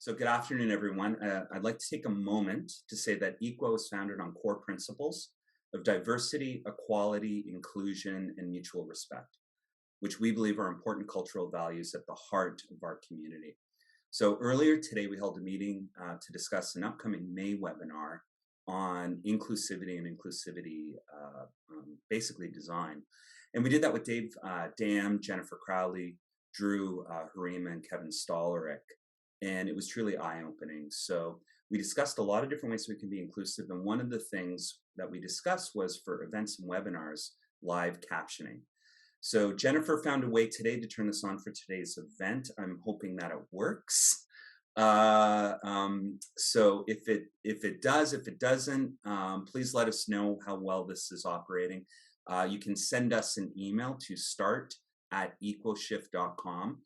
So good afternoon, everyone. I'd like to take a moment to say that eQuo is founded on core principles of diversity, equality, inclusion, and mutual respect, which we believe are important cultural values at the heart of our community. So earlier today, we held a meeting to discuss an upcoming May webinar on inclusivity and basically design. And we did that with Dave Dam, Jennifer Crowley, Drew Harima, and Kevin Stolarick. And it was truly eye-opening. So we discussed a lot of different ways we can be inclusive. And one of the things that we discussed was for events and webinars, live captioning. So Jennifer found a way today to turn this on for today's event. I'm hoping that it works. So if it does, if it doesn't, please let us know how well this is operating. You can send us an email to start@equoshift.com.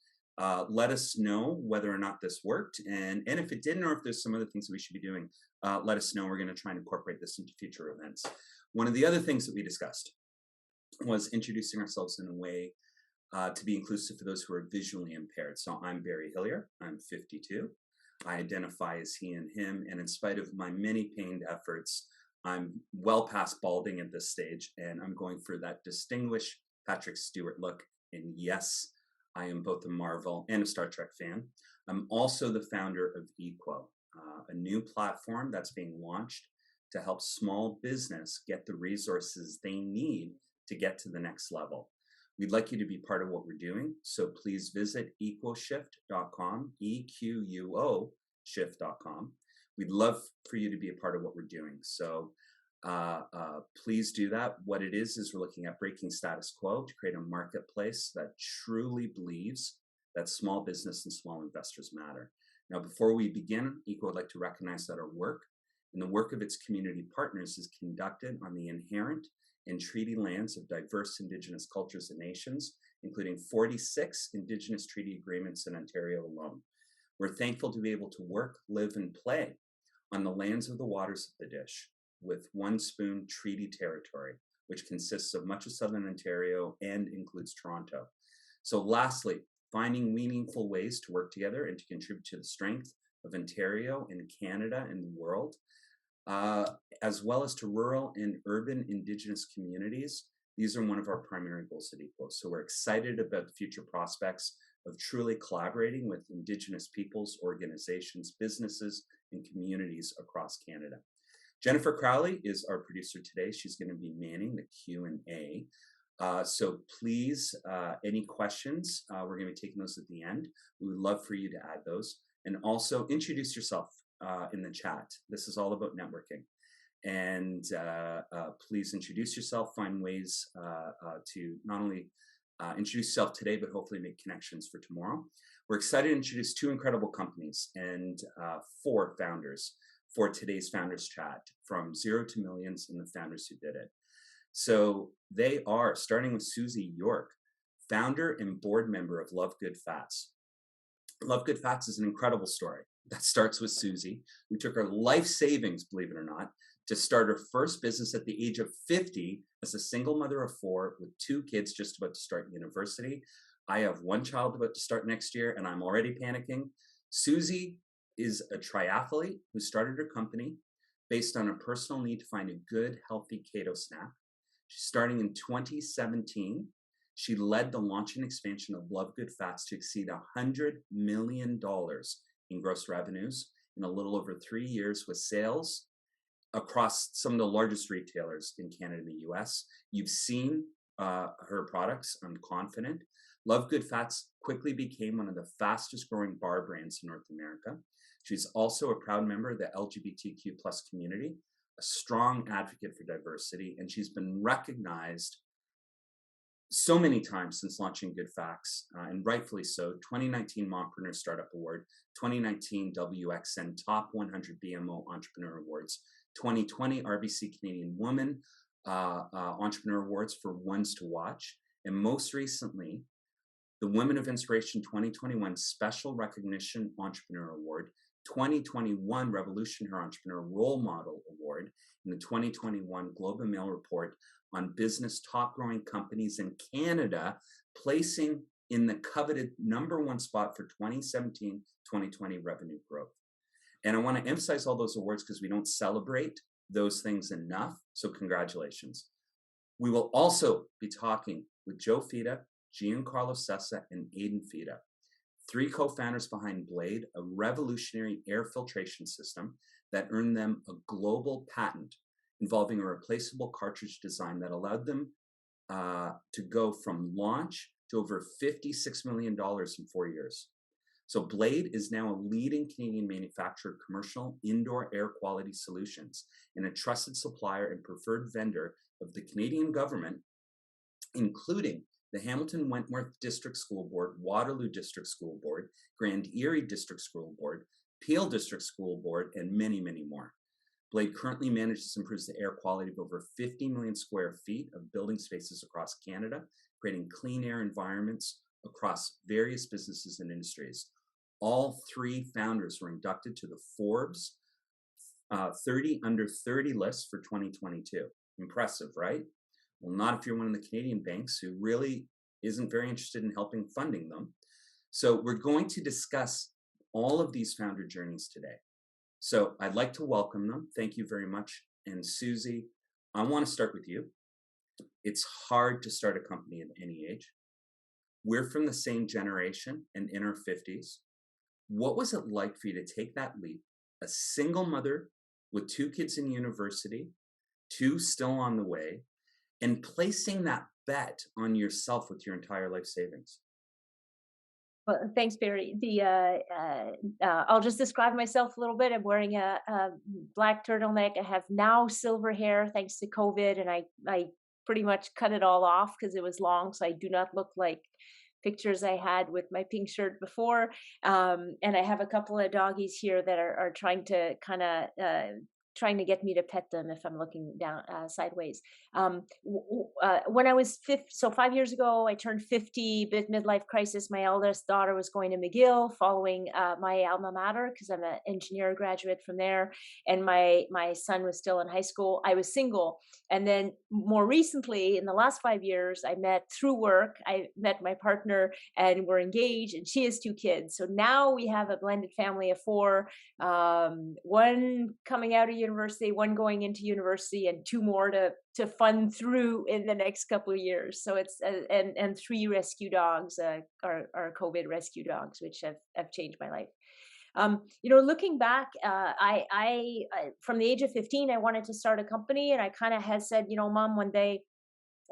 Let us know whether or not this worked, and if it didn't, or if there's some other things that we should be doing, let us know. We're going to try and incorporate this into future events. One of the other things that we discussed was introducing ourselves in a way to be inclusive for those who are visually impaired. So I'm Barry Hillier, I'm 52. I identify as he and him, and in spite of my many pained efforts, I'm well past balding at this stage, and I'm going for that distinguished Patrick Stewart look. And yes, I am both a Marvel and a Star Trek fan. I'm also the founder of eQuo, a new platform that's being launched to help small business get the resources they need to get to the next level. We'd like you to be part of what we're doing, so please visit equoshift.com, EQUO shift.com. We'd love for you to be a part of what we're doing. So please do that. What it is we're looking at breaking status quo to create a marketplace that truly believes that small business and small investors matter. Now, before we begin, eQuo would like to recognize that our work and the work of its community partners is conducted on the inherent and treaty lands of diverse Indigenous cultures and nations, including 46 Indigenous treaty agreements in Ontario alone. We're thankful to be able to work, live, and play on the lands of the waters of the dish, with One Spoon Treaty Territory, which consists of much of Southern Ontario and includes Toronto. So lastly, finding meaningful ways to work together and to contribute to the strength of Ontario and Canada and the world, as well as to rural and urban Indigenous communities. These are one of our primary goals at eQuo. So we're excited about the future prospects of truly collaborating with Indigenous peoples, organizations, businesses, and communities across Canada. Jennifer Crowley is our producer today. She's going to be manning the Q&A. So please, any questions, we're going to be taking those at the end. We would love for you to add those. And also introduce yourself in the chat. This is all about networking. And please introduce yourself, find ways to not only introduce yourself today, but hopefully make connections for tomorrow. We're excited to introduce two incredible companies and 4 founders for today's Founders Chat, from zero to millions and the founders who did it. So they are, starting with Suzie Yorke, founder and board member of Love Good Fats. Love Good Fats is an incredible story that starts with Suzie, who took her life savings, believe it or not, to start her first business at the age of 50 as a single mother of 4 with 2 kids just about to start university. I have 1 child about to start next year, and I'm already panicking. Suzie is a triathlete who started her company based on a personal need to find a good, healthy keto snack. She's starting in 2017. She led the launch and expansion of Love Good Fats to exceed $100 million in gross revenues in a little over 3 years, with sales across some of the largest retailers in Canada and the US. You've seen her products, I'm confident. Love Good Fats quickly became one of the fastest growing bar brands in North America. She's also a proud member of the LGBTQ plus community, a strong advocate for diversity, and she's been recognized so many times since launching Good Facts, and rightfully so. 2019 Mompreneur Startup Award, 2019 WXN Top 100 BMO Entrepreneur Awards, 2020 RBC Canadian Woman Entrepreneur Awards for Ones to Watch, and most recently, the Women of Inspiration 2021 Special Recognition Entrepreneur Award, 2021 Revolution Her Entrepreneur Role Model Award, and the 2021 Globe and Mail Report on Business Top Growing Companies in Canada, placing in the coveted #1 spot for 2017-2020 revenue growth. And I want to emphasize all those awards because we don't celebrate those things enough. So congratulations. We will also be talking with Joe Fida, Giancarlo Sessa, and Aedan Fida, 3 co-founders behind Blade, a revolutionary air filtration system that earned them a global patent involving a replaceable cartridge design that allowed them to go from launch to over $56 million in 4 years. So Blade is now a leading Canadian manufacturer of commercial indoor air quality solutions and a trusted supplier and preferred vendor of the Canadian government, including the Hamilton Wentworth District School Board, Waterloo District School Board, Grand Erie District School Board, Peel District School Board, and many, many more. Blade currently manages and improves the air quality of over 50 million square feet of building spaces across Canada, creating clean air environments across various businesses and industries. All 3 founders were inducted to the Forbes 30 Under 30 list for 2022. Impressive, right? Well, not if you're one of the Canadian banks who really isn't very interested in helping funding them. So we're going to discuss all of these founder journeys today. So I'd like to welcome them. Thank you very much. And Suzie, I want to start with you. It's hard to start a company at any age. We're from the same generation and in our 50s. What was it like for you to take that leap, a single mother with 2 kids in university, 2 still on the way, and placing that bet on yourself with your entire life savings? Well, thanks, Barry. I'll just describe myself a little bit. I'm wearing a black turtleneck. I have now silver hair thanks to COVID, and I pretty much cut it all off because it was long, so I do not look like pictures I had with my pink shirt before. And I have a couple of doggies here that are trying to kind of trying to get me to pet them if I'm looking down sideways. When I was 5 years ago, I turned 50, bit midlife crisis. My eldest daughter was going to McGill, following my alma mater because I'm an engineer graduate from there, and my son was still in high school. I was single, and then more recently, in the last 5 years, I met through work. I met my partner, and we're engaged, and she has 2 kids. So now we have a blended family of 4. One coming out of university, one going into university, and 2 more to fund through in the next couple of years. So it's and 3 rescue dogs, are COVID rescue dogs, which have changed my life. Looking back, I from the age of 15, I wanted to start a company, and I kind of had said, Mom, one day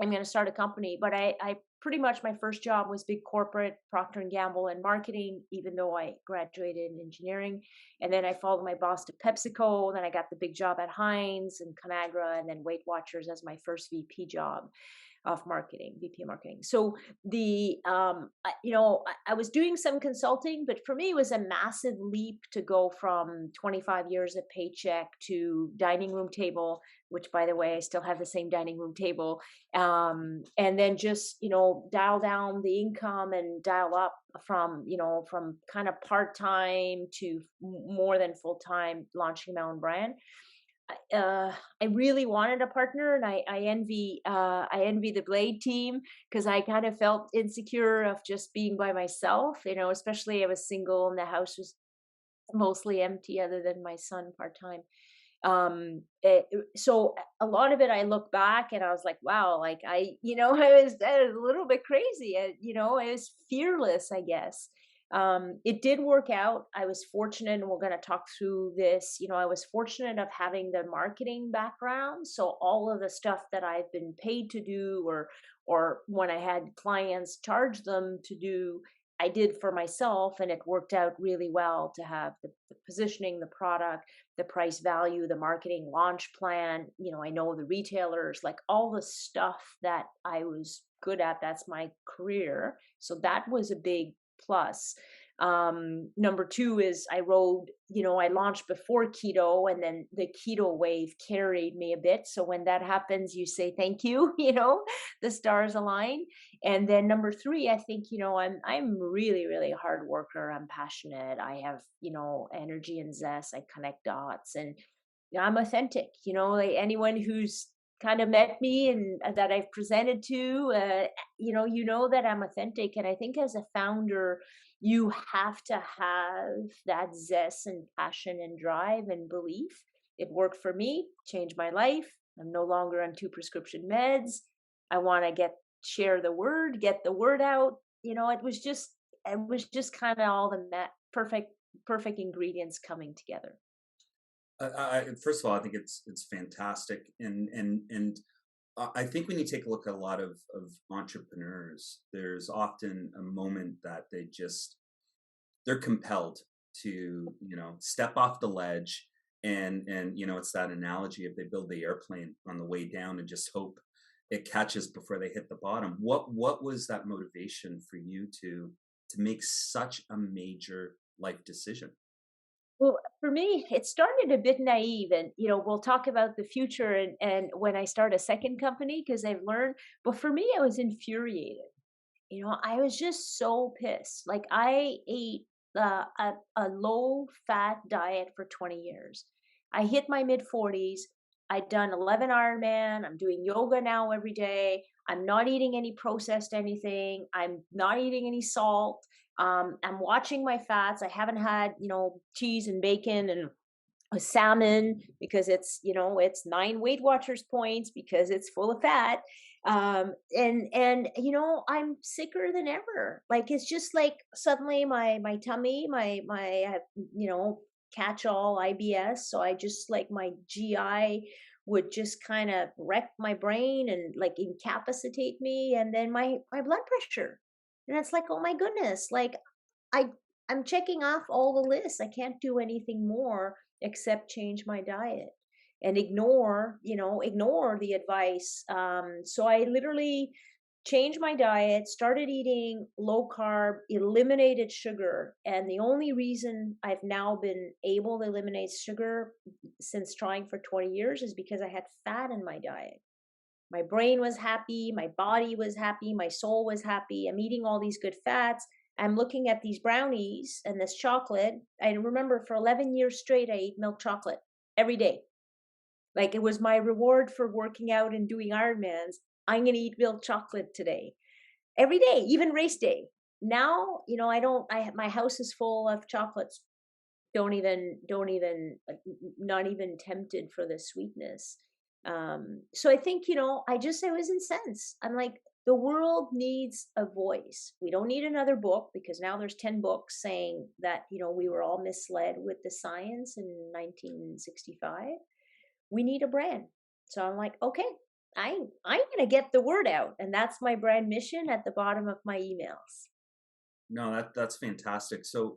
I'm going to start a company. But I pretty much, my first job was big corporate, Procter and Gamble, and marketing, even though I graduated in engineering. And then I followed my boss to PepsiCo. Then I got the big job at Heinz and Conagra, and then Weight Watchers as my first VP job of marketing, VP of marketing. So I was doing some consulting, but for me, it was a massive leap to go from 25 years of paycheck to dining room table, which, by the way, I still have the same dining room table. And then just, dial down the income and dial up from kind of part-time to more than full-time, launching my own brand. I really wanted a partner, and I envy the Blade team because I kind of felt insecure of just being by myself. Especially I was single and the house was mostly empty, other than my son part time. So a lot of it, I look back and I was like, wow, like I was a little bit crazy. I was fearless, I guess. It did work out. I was fortunate, and we're going to talk through this. I was fortunate of having the marketing background. So all of the stuff that I've been paid to do, or when I had clients charge them to do, I did for myself, and it worked out really well to have the positioning, the product, the price value, the marketing launch plan. I know the retailers, like all the stuff that I was good at. That's my career. So that was a big plus. Number 2 is I launched before keto, and then the keto wave carried me a bit. So when that happens, you say thank you, the stars align. And then number 3, I think, I'm really, really a hard worker. I'm passionate. I have, energy and zest. I connect dots, and I'm authentic. Like anyone who's kind of met me and that I've presented to, you know that I'm authentic. And I think as a founder, you have to have that zest and passion and drive and belief. It worked for me, changed my life. I'm no longer on 2 prescription meds. I want to share the word, get the word out. It was just kind of all the perfect ingredients coming together. First of all, I think it's fantastic, and I think when you take a look at a lot of entrepreneurs, there's often a moment that they're compelled to step off the ledge, and it's that analogy of they build the airplane on the way down and just hope it catches before they hit the bottom. What was that motivation for you to make such a major life decision? Well, for me, it started a bit naive, and we'll talk about the future and when I start a second company because I've learned. But for me, I was infuriated. I was just so pissed. Like I ate a low fat diet for 20 years. I hit my mid 40s. I'd done 11 Ironman. I'm doing yoga now every day. I'm not eating any processed anything. I'm not eating any salt. I'm watching my fats. I haven't had, cheese and bacon and a salmon because it's 9 Weight Watchers points because it's full of fat. And I'm sicker than ever. Like it's just like suddenly my tummy, my catch all IBS. So I just like my GI would just kind of wreck my brain and like incapacitate me, and then my blood pressure. And it's like, oh my goodness, like I I'm checking off all the lists. I can't do anything more except change my diet and ignore the advice. So I literally changed my diet, started eating low carb, eliminated sugar. And the only reason I've now been able to eliminate sugar since trying for 20 years is because I had fat in my diet. My brain was happy, my body was happy, my soul was happy. I'm eating all these good fats. I'm looking at these brownies and this chocolate. I remember for 11 years straight, I ate milk chocolate every day. Like it was my reward for working out and doing Ironmans. I'm going to eat milk chocolate today. Every day, even race day. Now, I don't, my house is full of chocolates. Don't even, like, not even tempted for the sweetness. So I think, I was incensed. I'm like, the world needs a voice. We don't need another book because now there's 10 books saying that, we were all misled with the science in 1965. We need a brand. So I'm like, okay, I'm gonna get the word out. And that's my brand mission at the bottom of my emails. No, that's fantastic. So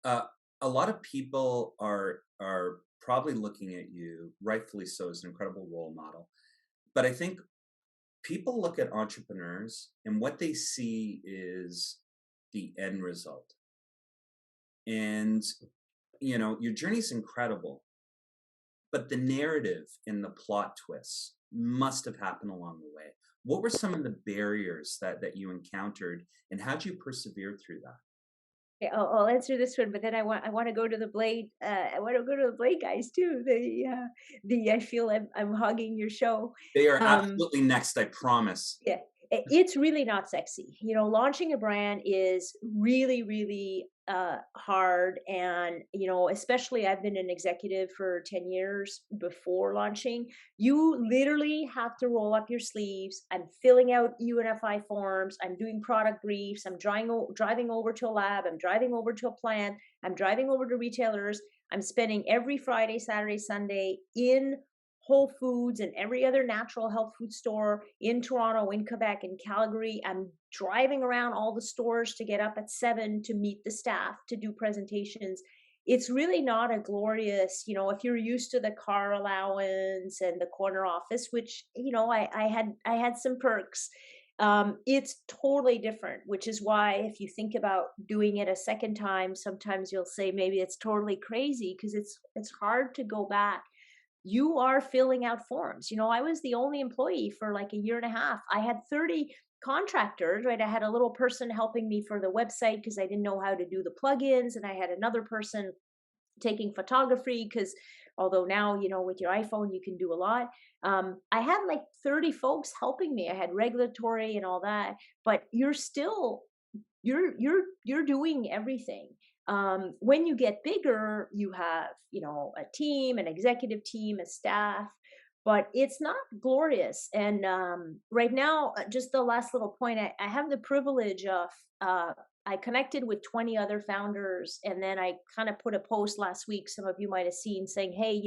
uh, a lot of people are probably looking at you, rightfully so, as an incredible role model. But I think people look at entrepreneurs and what they see is the end result. And your journey's incredible, but the narrative and the plot twists must have happened along the way. What were some of the barriers that you encountered, and how'd you persevere through that? Okay, I'll answer this one, but then I want to go to the blade. I want to go to the blade guys too. The I feel I'm hogging your show. They are Um, absolutely next, I promise. Yeah, it's really not sexy. Launching a brand is really, really hard. And, especially I've been an executive for 10 years before launching. You literally have to roll up your sleeves. I'm filling out UNFI forms. I'm doing product briefs. I'm driving over to a lab. I'm driving over to a plant. I'm driving over to retailers. I'm spending every Friday, Saturday, Sunday in Whole Foods and every other natural health food store in Toronto, in Quebec, in Calgary. I'm driving around all the stores to get up at 7 to meet the staff to do presentations. It's really not a glorious, if you're used to the car allowance and the corner office, which, I had some perks. It's totally different, which is why if you think about doing it a second time, sometimes you'll say maybe it's totally crazy because it's hard to go back. You are filling out forms. I was the only employee for like a year and a half. I had 30 contractors, right? I had a little person helping me for the website because I didn't know how to do the plugins, and I had another person taking photography, because although now, with your iPhone, you can do a lot. I had like 30 folks helping me. I had regulatory and all that, but you're doing everything. When you get bigger, you have, a team, an executive team, a staff, but it's not glorious. And right now, just the last little point, I have the privilege of, I connected with 20 other founders, and then I kind of put a post last week, some of you might have seen, saying, hey,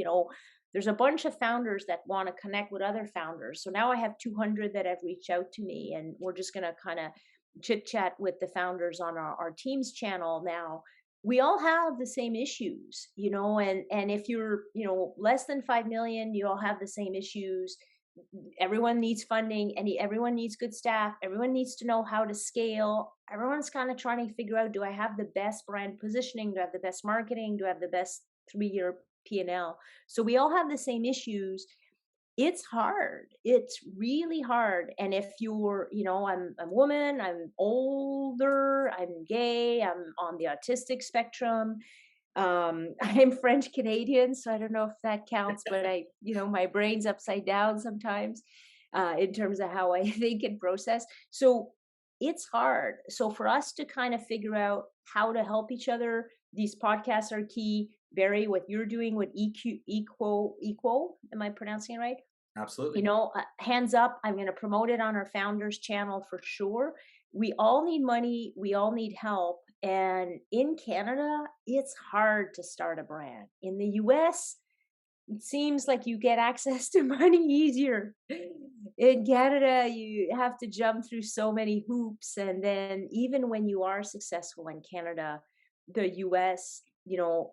there's a bunch of founders that want to connect with other founders. So now I have 200 that have reached out to me, and we're just going to kind of chit chat with the founders on our team's channel now. We all have the same issues, and if you're, less than 5 million, you all have the same issues. Everyone needs funding, and everyone needs good staff. Everyone needs to know how to scale. Everyone's kind of trying to figure out, do I have the best brand positioning? Do I have the best marketing? Do I have the best 3-year P&L? So we all have the same issues. It's hard. It's really hard. And if you're, I'm a woman, I'm older, I'm gay, I'm on the autistic spectrum. I'm French Canadian, so I don't know if that counts, but my brain's upside down sometimes, in terms of how I think and process. So it's hard. So for us to kind of figure out how to help each other, these podcasts are key. Barry, what you're doing with eQuo, am I pronouncing it right? Absolutely. Hands up, I'm going to promote it on our founders channel for sure. We all need money. We all need help. And in Canada, it's hard to start a brand. In the US, it seems like you get access to money easier. In Canada, you have to jump through so many hoops. And then even when you are successful in Canada, the US,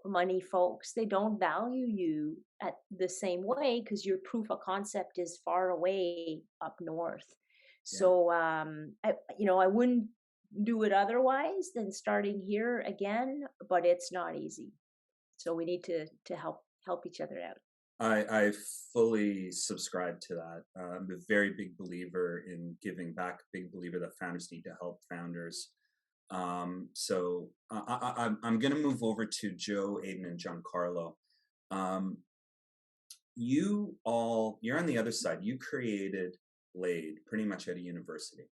money folks, they don't value you at the same way, because your proof of concept is far away up north. Yeah. So, I wouldn't do it otherwise than starting here again, but it's not easy. So we need to help each other out. I fully subscribe to that. I'm a very big believer in giving back, big believer that founders need to help founders. So I'm going to move over to Joe, Aedan, and Giancarlo. You're on the other side. You created Blade pretty much at a university.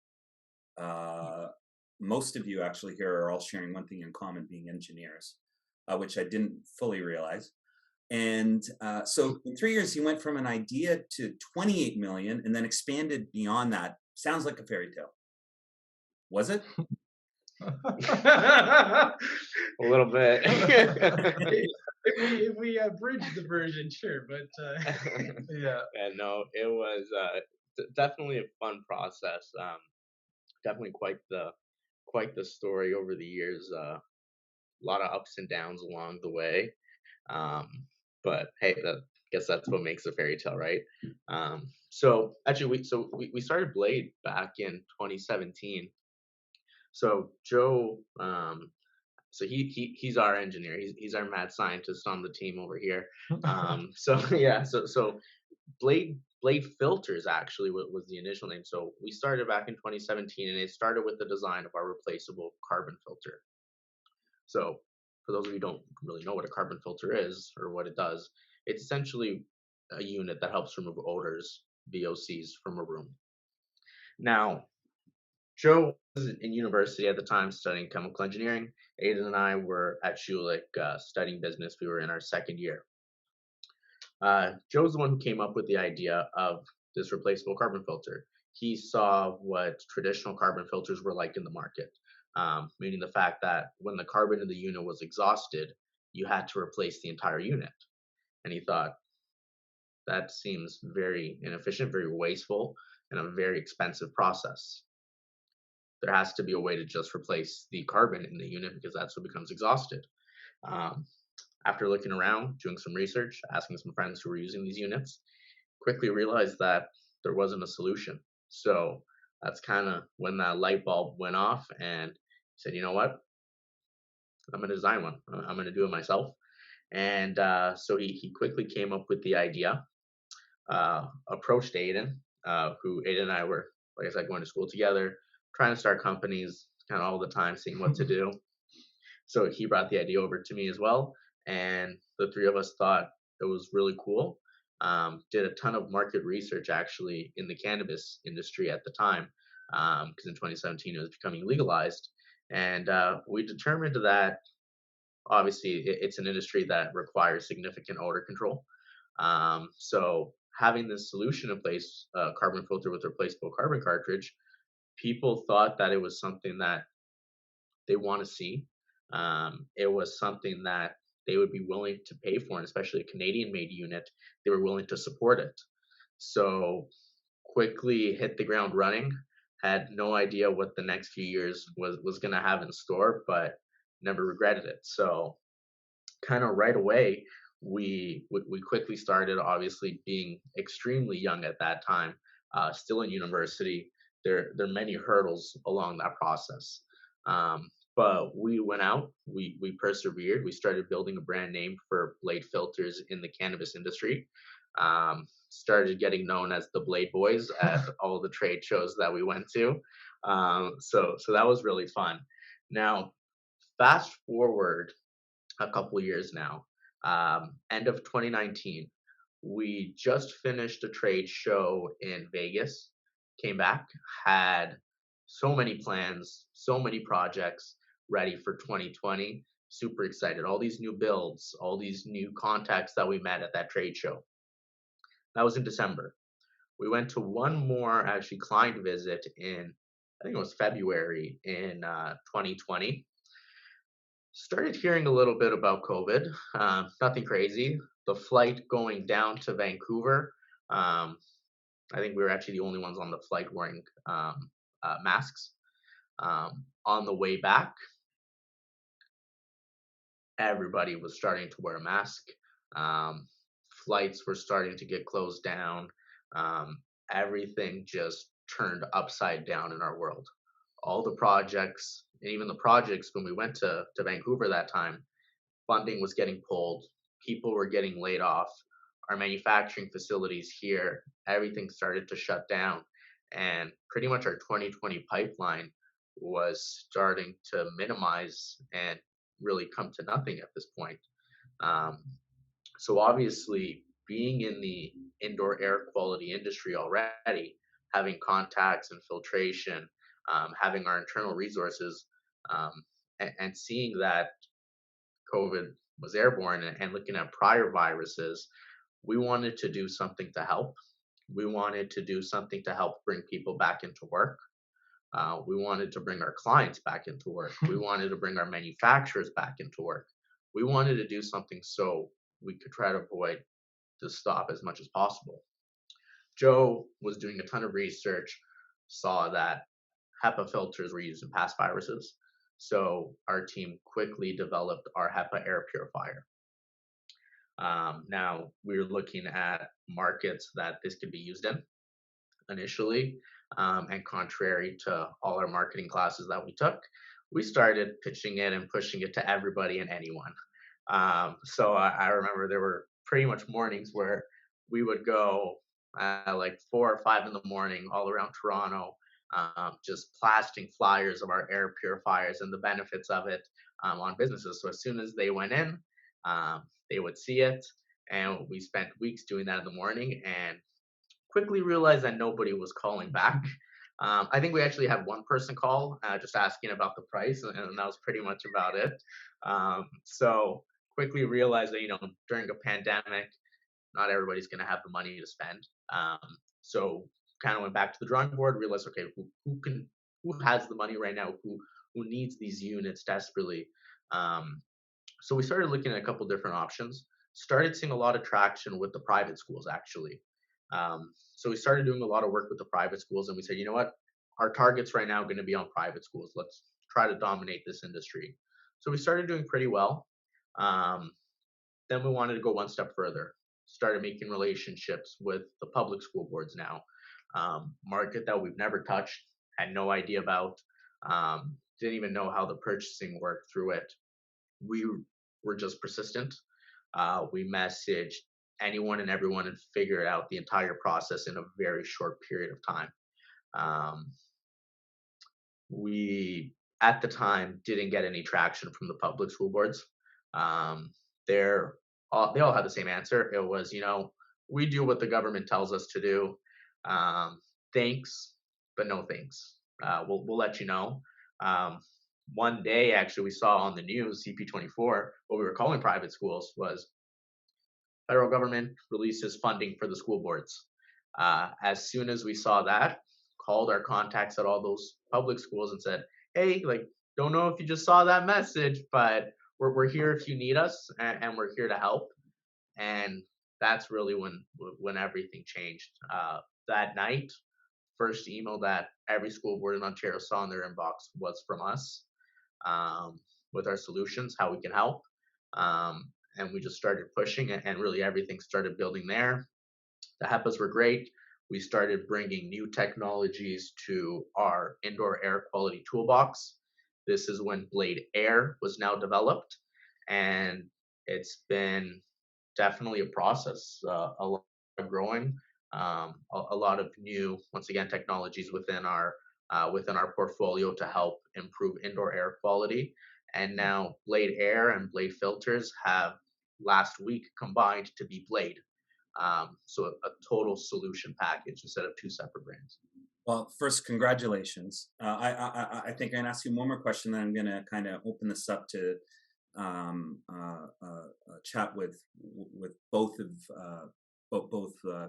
Most of you actually here are all sharing one thing in common, being engineers, which I didn't fully realize. And so in 3 years, you went from an idea to 28 million and then expanded beyond that. Sounds like a fairy tale. Was it? A little bit. if we bridge the version, sure, but yeah. Yeah, no, it was definitely a fun process. Definitely quite the story over the years. A lot of ups and downs along the way. But hey, guess that's what makes a fairy tale, right? So actually, we started Blade back in 2017. So Joe, so he's our engineer. He's our mad scientist on the team over here. So yeah, so Blade Filters actually was the initial name. So we started back in 2017, and it started with the design of our replaceable carbon filter. So for those of you who don't really know what a carbon filter is or what it does, it's essentially a unit that helps remove odors, VOCs, from a room. Now, Joe was in university at the time studying chemical engineering. Aedan and I were at Schulich studying business. We were in our second year. Joe's the one who came up with the idea of this replaceable carbon filter. He saw what traditional carbon filters were like in the market, meaning the fact that when the carbon in the unit was exhausted, you had to replace the entire unit. And he thought, that seems very inefficient, very wasteful, and a very expensive process. There has to be a way to just replace the carbon in the unit, because that's what becomes exhausted. After looking around, doing some research, asking some friends who were using these units, quickly realized that there wasn't a solution. So that's kind of when that light bulb went off, and said, you know what? I'm going to design one. I'm going to do it myself. And so he quickly came up with the idea, approached Aedan, who Aedan and I were, like I said, going to school together, trying to start companies kind of all the time, seeing what to do. So he brought the idea over to me as well. and the three of us thought it was really cool. Did a ton of market research actually in the cannabis industry at the time, because in 2017 it was becoming legalized, and we determined that obviously it's an industry that requires significant odor control. So having this solution in place, carbon filter with replaceable carbon cartridge, people thought that it was something that they want to see. It was something that they would be willing to pay for, and especially a Canadian made unit, they were willing to support it. So quickly hit the ground running. Had no idea what the next few years was going to have in store, but never regretted it. So kind of right away, we quickly started. Obviously, being extremely young at that time, still in university, there are many hurdles along that process. But we went out, we persevered, we started building a brand name for blade filters in the cannabis industry. Started getting known as the Blade Boys at all the trade shows that we went to. So that was really fun. Now, fast forward a couple years now, end of 2019, we just finished a trade show in Vegas, came back, had so many plans, so many projects ready for 2020. Super excited. All these new builds, all these new contacts that we met at that trade show. That was in December. We went to one more actually client visit in, I think it was February in 2020. Started hearing a little bit about COVID. Nothing crazy. The flight going down to Vancouver, I think we were actually the only ones on the flight wearing masks. On the way back, everybody was starting to wear a mask. Flights were starting to get closed down. Everything just turned upside down in our world. All the projects, and even the projects when we went to Vancouver that time, funding was getting pulled, people were getting laid off, our manufacturing facilities here, everything started to shut down, and pretty much our 2020 pipeline was starting to minimize and really come to nothing at this point. Um, so obviously, being in the indoor air quality industry already, having contacts and filtration, having our internal resources, and seeing that COVID was airborne and looking at prior viruses, we wanted to do something to help. We wanted to do something to help bring people back into work. We wanted to bring our clients back into work. We wanted to bring our manufacturers back into work. We wanted to do something so we could try to avoid this stop as much as possible. Joe was doing a ton of research, saw that HEPA filters were used in past viruses. So our team quickly developed our HEPA air purifier. Now we're looking at markets that this could be used in initially, and contrary to all our marketing classes that we took, we started pitching it and pushing it to everybody and anyone. So I remember there were pretty much mornings where we would go like 4 or 5 in the morning all around Toronto, just plastering flyers of our air purifiers and the benefits of it on businesses. So as soon as they went in, they would see it. And we spent weeks doing that in the morning and quickly realized that nobody was calling back. I think we actually had one person call just asking about the price, and that was pretty much about it. So quickly realized that, during a pandemic, not everybody's going to have the money to spend. So kind of went back to the drawing board, realized, okay, who has the money right now, who needs these units desperately. So we started looking at a couple different options, started seeing a lot of traction with the private schools actually. So we started doing a lot of work with the private schools, and we said, you know what, our targets right now are going to be on private schools. Let's try to dominate this industry. So we started doing pretty well. Then we wanted to go one step further, started making relationships with the public school boards now. Market that we've never touched, had no idea about, didn't even know how the purchasing worked through it. We were just persistent. We messaged anyone and everyone and figured out the entire process in a very short period of time. We, at the time, didn't get any traction from the public school boards. they all had the same answer. It was, we do what the government tells us to do. Thanks, but no thanks. We'll let you know. One day, actually, we saw on the news, CP24, what we were calling private schools, was federal government releases funding for the school boards. As soon as we saw that, called our contacts at all those public schools and said, hey, like, don't know if you just saw that message, but we're here if you need us, and we're here to help. And that's really when everything changed. That night, first email that every school board in Ontario saw in their inbox was from us, with our solutions, how we can help. And we just started pushing, and really everything started building there. The HEPAs were great. We started bringing new technologies to our indoor air quality toolbox. This is when Blade Air was now developed, and it's been definitely a process, a lot of growing, a lot of new, once again, technologies within our portfolio to help improve indoor air quality. And now Blade Air and Blade Filters have last week combined to be Blade. So a total solution package instead of two separate brands. Well, first, congratulations. I think I'm going to ask you one more question, then I'm going to kind of open this up to chat with both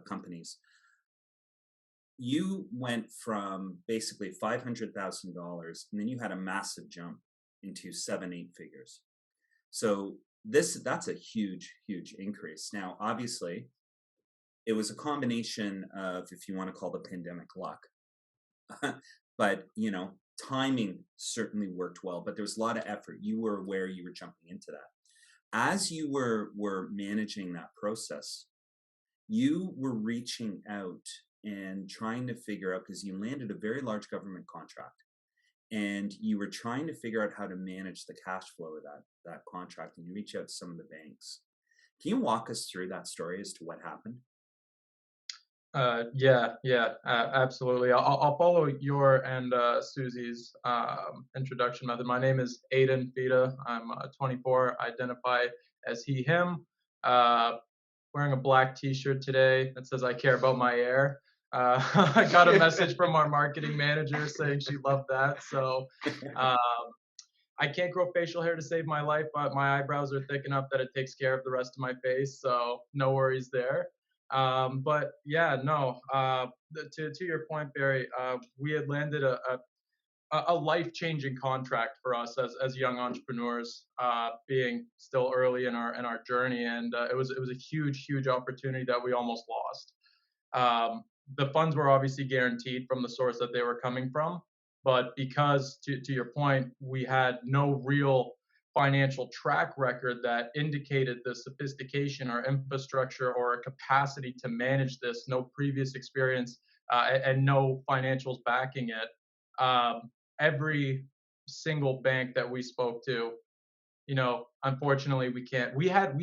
companies. You went from basically $500,000, and then you had a massive jump into 7-8 figures. So that's a huge increase. Now, obviously, it was a combination of, if you want to call the pandemic, luck, but timing certainly worked well. But there was a lot of effort. You were aware you were jumping into that. As you were managing that process, you were reaching out and trying to figure out, because you landed a very large government contract, and you were trying to figure out how to manage the cash flow of that contract, and you reach out to some of the banks. Can you walk us through that story as to what happened? Absolutely. I'll follow your and Suzie's introduction method. My name is Aedan Fida. I'm 24, identify as he, him. Wearing a black t-shirt today that says I care about my air. I got a message from our marketing manager saying she loved that. So I can't grow facial hair to save my life, but my eyebrows are thick enough that it takes care of the rest of my face. So no worries there. But yeah, no, to your point, Barry, we had landed a life-changing contract for us as young entrepreneurs, being still early in our journey, and it was a huge opportunity that we almost lost. The funds were obviously guaranteed from the source that they were coming from, but because to your point, we had no real financial track record that indicated the sophistication or infrastructure or a capacity to manage this, no previous experience, and no financials backing it. Every single bank that we spoke to, unfortunately we can't. We had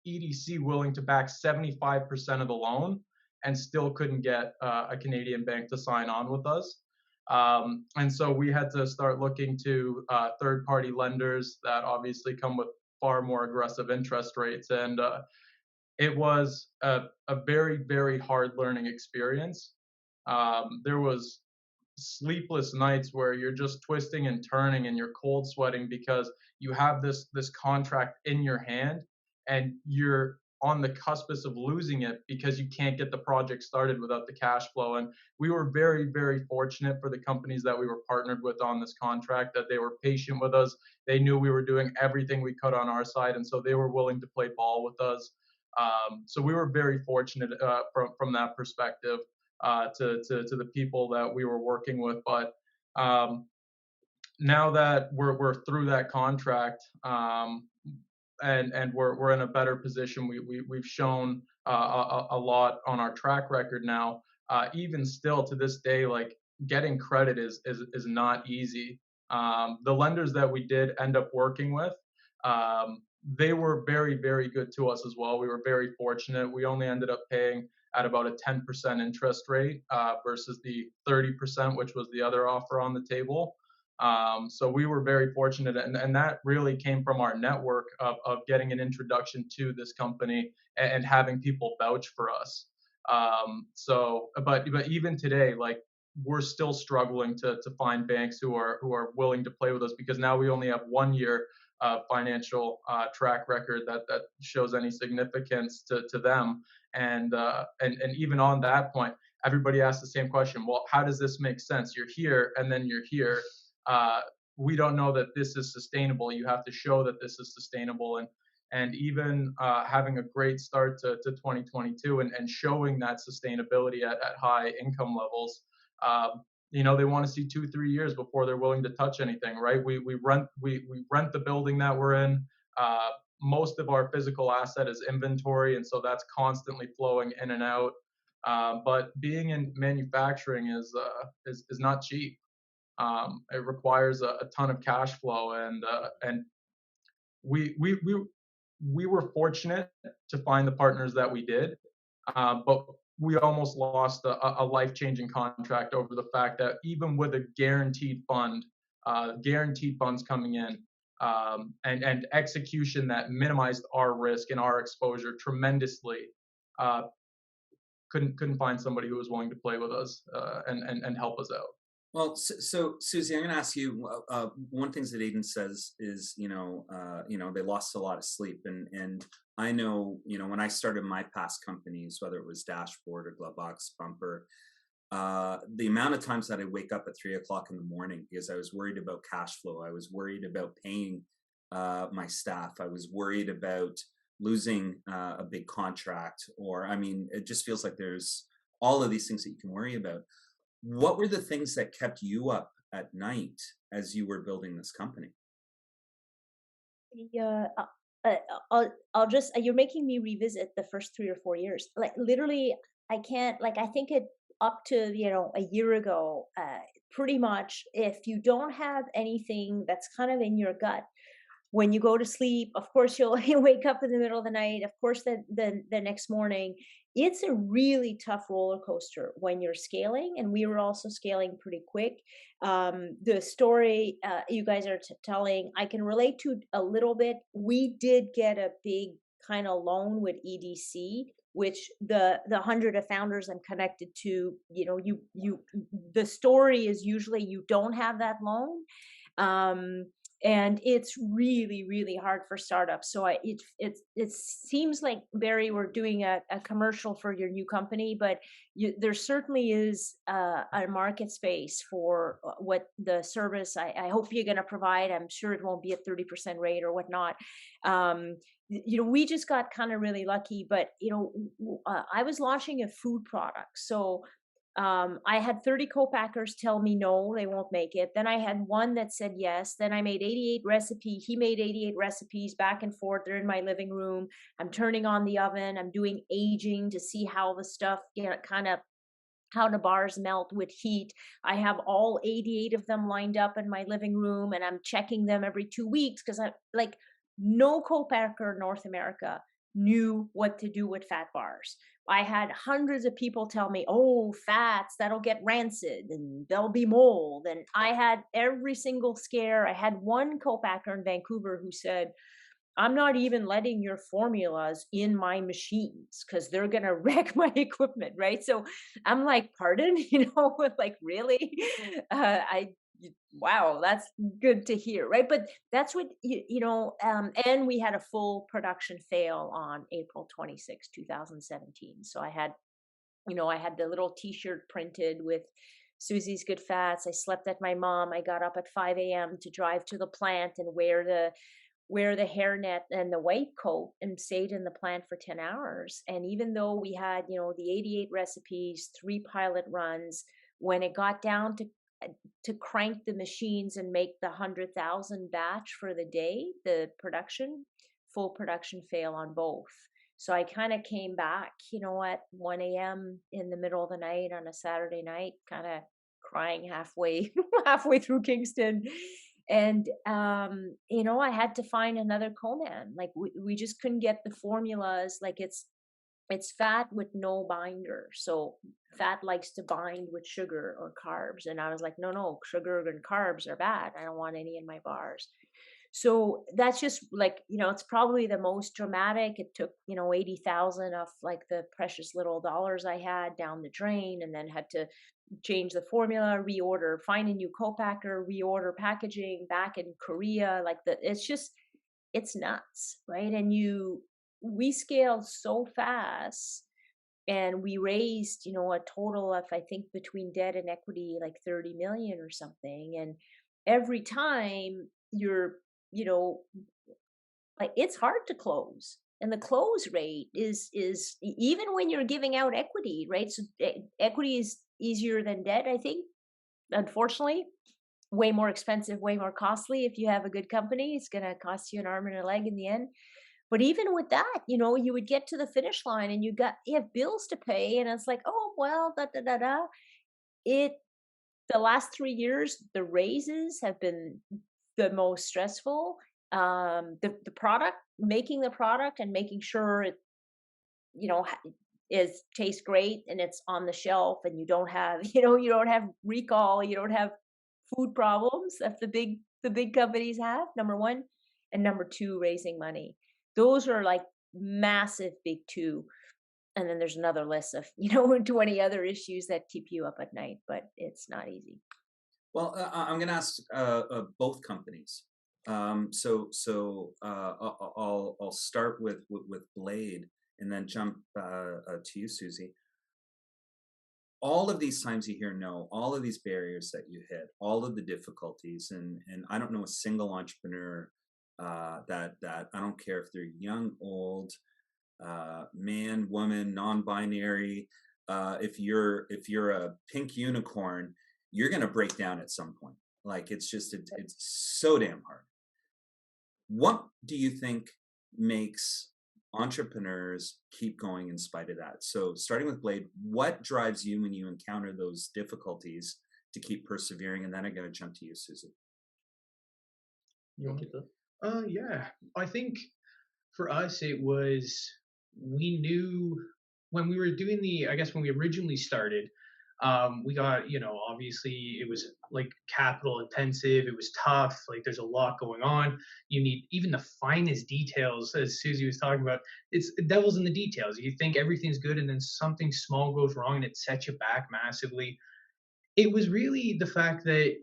EDC willing to back 75% of the loan and still couldn't get a Canadian bank to sign on with us. And so we had to start looking to third-party lenders that obviously come with far more aggressive interest rates. And it was a very hard learning experience. There was sleepless nights where you're just twisting and turning and you're cold sweating because you have this contract in your hand and you're on the cuspice of losing it because you can't get the project started without the cash flow. And we were very fortunate for the companies that we were partnered with on this contract, that they were patient with us. They knew we were doing everything we could on our side, and so they were willing to play ball with us. So we were very fortunate from that perspective. To the people that we were working with. But now that we're through that contract, and we're in a better position, we've shown a lot on our track record now. Even still to this day, like, getting credit is not easy. The lenders that we did end up working with, they were very good to us as well. We were very fortunate. We only ended up paying at about a 10% interest rate versus the 30%, which was the other offer on the table. So we were very fortunate, and that really came from our network of getting an introduction to this company and having people vouch for us. But even today, like, we're still struggling to find banks who are willing to play with us, because now we only have 1 year financial track record that shows any significance to them. And even on that point, everybody asks the same question. Well, how does this make sense? You're here and then you're here. Uh, we don't know that this is sustainable. You have to show that this is sustainable. And even having a great start to 2022 and showing that sustainability at high income levels, they want to see 2-3 years before they're willing to touch anything, right? We rent the building that we're in. Most of our physical asset is inventory, and so that's constantly flowing in and out. But being in manufacturing is not cheap. It requires a ton of cash flow, and we were fortunate to find the partners that we did, but we almost lost a life-changing contract over the fact that even with a guaranteed funds coming in, and execution that minimized our risk and our exposure tremendously, couldn't find somebody who was willing to play with us and help us out. Well, so Suzie, I'm going to ask you. One thing that Aedan says is, they lost a lot of sleep, and I know, when I started my past companies, whether it was Dashboard or Glovebox Bumper, the amount of times that I wake up at 3 o'clock in the morning because I was worried about cash flow, I was worried about paying my staff, I was worried about losing a big contract, or it just feels like there's all of these things that you can worry about. What were the things that kept you up at night as you were building this company? Yeah, I'll just, you're making me revisit the first 3 or 4 years. Like, literally, I can't, like, I think it up to, a year ago, pretty much, if you don't have anything that's kind of in your gut, when you go to sleep, of course you'll wake up in the middle of the night. Of course, the next morning, it's a really tough roller coaster when you're scaling, and we were also scaling pretty quick. The story you guys are telling, I can relate to a little bit. We did get a big kind of loan with EDC, which the 100 of founders I'm connected to, the story is usually you don't have that loan. And it's really, really hard for startups. So it seems like, Barry, we're doing a commercial for your new company, but there certainly is a market space for what the service I hope you're going to provide. I'm sure it won't be a 30% rate or whatnot. We just got kind of really lucky, but I was launching a food product, so I had 30 co-packers tell me no, they won't make it. Then I had one that said yes. Then I made 88 recipes. He made 88 recipes back and forth. They're in my living room. I'm turning on the oven. I'm doing aging to see how the stuff, kind of how the bars melt with heat. I have all 88 of them lined up in my living room, and I'm checking them every 2 weeks because no co-packer in North America knew what to do with fat bars. I had hundreds of people tell me, oh, fats, that'll get rancid and there'll be mold. And I had every single scare. I had one co-packer in Vancouver who said, I'm not even letting your formulas in my machines because they're going to wreck my equipment, right? So I'm like, pardon, like, really? Wow, that's good to hear, right? But that's what, and we had a full production fail on April 26, 2017. So I had the little t-shirt printed with Suzie's Good Fats. I slept at my mom. I got up at 5 a.m. to drive to the plant and wear the hairnet and the white coat and stayed in the plant for 10 hours. And even though we had, the 88 recipes, 3 pilot runs, when it got down to crank the machines and make the 100,000 batch for the day, the full production fail on both. So I kind of came back, at 1 a.m. in the middle of the night on a Saturday night, kind of crying halfway through Kingston. And, I had to find another co-man. Like, we just couldn't get the formulas. Like, it's fat with no binder. So fat likes to bind with sugar or carbs. And I was like, no, sugar and carbs are bad. I don't want any in my bars. So that's just like, it's probably the most dramatic. It took, 80,000 of like the precious little dollars I had down the drain, and then had to change the formula, reorder, find a new co-packer, reorder packaging back in Korea. Like it's nuts, right? And we scaled so fast, and we raised, a total of, I think, between debt and equity, like 30 million or something. And every time you're, you know, like, it's hard to close. And the close rate is even when you're giving out equity, right? So equity is easier than debt, I think. Unfortunately, way more expensive, way more costly. If you have a good company, it's going to cost you an arm and a leg in the end. But even with that, you would get to the finish line, and you have bills to pay, and it's like, oh well, da da da da. It The last 3 years, the raises have been the most stressful. The product, making the product and making sure it, is tastes great and it's on the shelf, and you don't have, you don't have recall, you don't have food problems that the big companies have, number one. And number two, raising money. Those are like massive big two. And then there's another list of, 20 other issues that keep you up at night, but it's not easy. Well, I'm going to ask both companies. I'll start with Blade, and then jump to you, Suzie. All of these times you hear no, all of these barriers that you hit, all of the difficulties, and I don't know a single entrepreneur that I don't care if they're young, old, man, woman, non-binary. If you're a pink unicorn, you're gonna break down at some point. Like, it's so damn hard. What do you think makes entrepreneurs keep going in spite of that? So starting with Blade, what drives you when you encounter those difficulties to keep persevering? And then I'm going to jump to you, Suzie. You want to? Yeah. I think for us, it was, we knew when we were doing I guess when we originally started, we got, obviously it was like capital intensive. It was tough. Like, there's a lot going on. You need even the finest details, as Suzie was talking about. It's devil's in the details. You think everything's good, and then something small goes wrong, and it sets you back massively. It was really the fact that,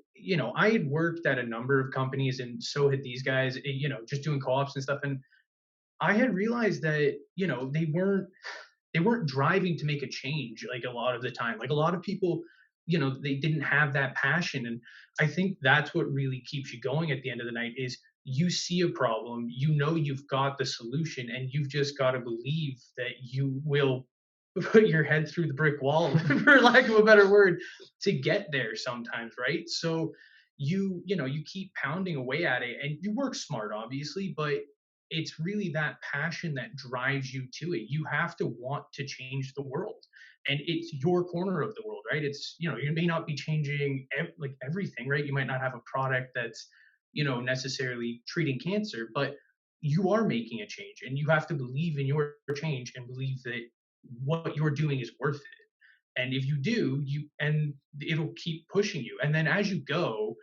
I had worked at a number of companies, and so had these guys, just doing co-ops and stuff. And I had realized that, they weren't driving to make a change, like, a lot of the time. Like, a lot of people, they didn't have that passion. And I think that's what really keeps you going at the end of the night is, you see a problem, you've got the solution, and you've just got to believe that you will put your head through the brick wall, for lack of a better word, to get there sometimes, right? So you keep pounding away at it, and you work smart, obviously, but it's really that passion that drives you to it. You have to want to change the world, and it's your corner of the world, right? It's, you may not be changing like everything, right? You might not have a product that's, necessarily treating cancer, but you are making a change, and you have to believe in your change and believe that what you're doing is worth it. And if you do, and it'll keep pushing you. And then as you go,